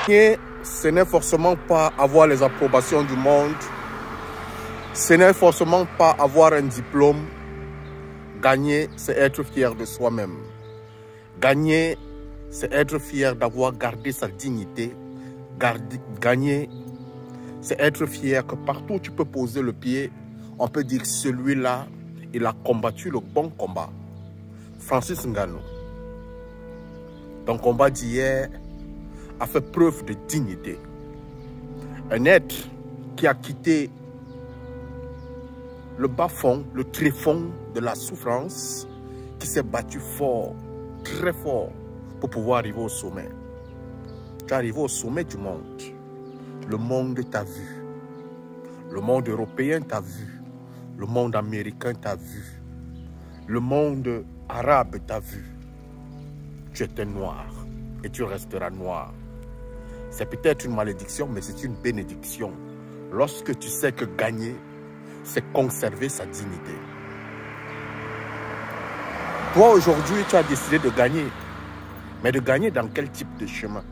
Gagner, ce n'est forcément pas avoir les approbations du monde. Ce n'est forcément pas avoir un diplôme. Gagner, c'est être fier de soi-même. Gagner, c'est être fier d'avoir gardé sa dignité. Gagner, c'est être fier que partout où tu peux poser le pied, on peut dire que celui-là, il a combattu le bon combat. Francis Ngannou, ton combat d'hier a fait preuve de dignité. Un être qui a quitté le bas-fond, le tréfonds de la souffrance, qui s'est battu fort, très fort, pour pouvoir arriver au sommet. Tu es arrivé au sommet du monde. Le monde t'a vu. Le monde européen t'a vu. Le monde américain t'a vu. Le monde arabe t'a vu. Tu étais noir et tu resteras noir. C'est peut-être une malédiction, mais c'est une bénédiction. Lorsque tu sais que gagner, c'est conserver sa dignité. Toi, aujourd'hui, tu as décidé de gagner. Mais de gagner dans quel type de chemin?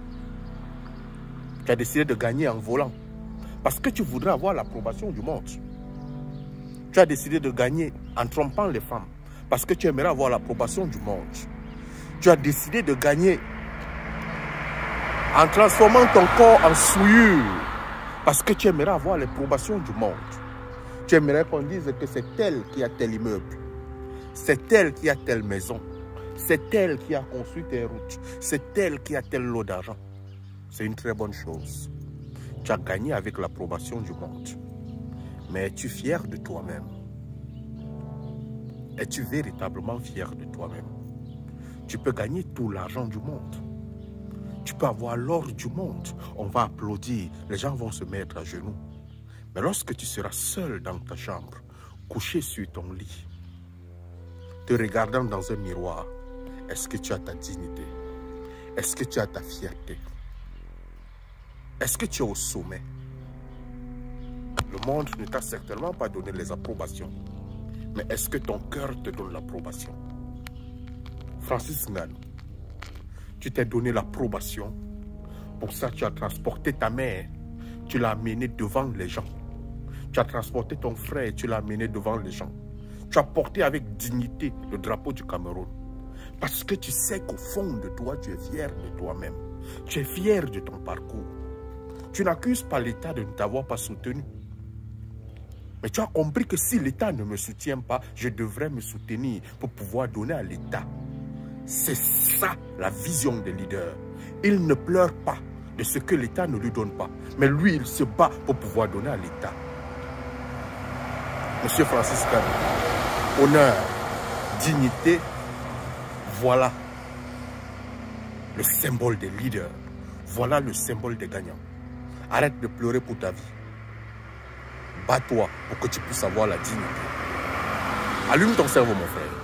Tu as décidé de gagner en volant. Parce que tu voudrais avoir l'approbation du monde. Tu as décidé de gagner en trompant les femmes. Parce que tu aimerais avoir l'approbation du monde. Tu as décidé de gagner en transformant ton corps en souillure. Parce que tu aimerais avoir l'approbation du monde. Tu aimerais qu'on dise que c'est elle qui a tel immeuble. C'est elle qui a telle maison. C'est elle qui a construit tes routes. C'est elle qui a tel lot d'argent. C'est une très bonne chose. Tu as gagné avec l'approbation du monde. Mais es-tu fier de toi-même? Es-tu véritablement fier de toi-même? Tu peux gagner tout l'argent du monde. Tu peux avoir l'or du monde. On va applaudir. Les gens vont se mettre à genoux. Mais lorsque tu seras seul dans ta chambre, couché sur ton lit, te regardant dans un miroir, est-ce que tu as ta dignité? Est-ce que tu as ta fierté? Est-ce que tu es au sommet? Le monde ne t'a certainement pas donné les approbations. Mais est-ce que ton cœur te donne l'approbation? Francis Ngannou, tu t'es donné l'approbation. Pour ça, tu as transporté ta mère. Tu l'as amenée devant les gens. Tu as transporté ton frère. Tu l'as amené devant les gens. Tu as porté avec dignité le drapeau du Cameroun. Parce que tu sais qu'au fond de toi, tu es fier de toi-même. Tu es fier de ton parcours. Tu n'accuses pas l'État de ne t'avoir pas soutenu. Mais tu as compris que si l'État ne me soutient pas, je devrais me soutenir pour pouvoir donner à l'État. C'est ça la vision des leaders. Il ne pleure pas de ce que l'État ne lui donne pas. Mais lui, il se bat pour pouvoir donner à l'État. Monsieur Francis Ngannou, honneur, dignité, voilà le symbole des leaders. Voilà le symbole des gagnants. Arrête de pleurer pour ta vie. Bats-toi pour que tu puisses avoir la dignité. Allume ton cerveau, mon frère.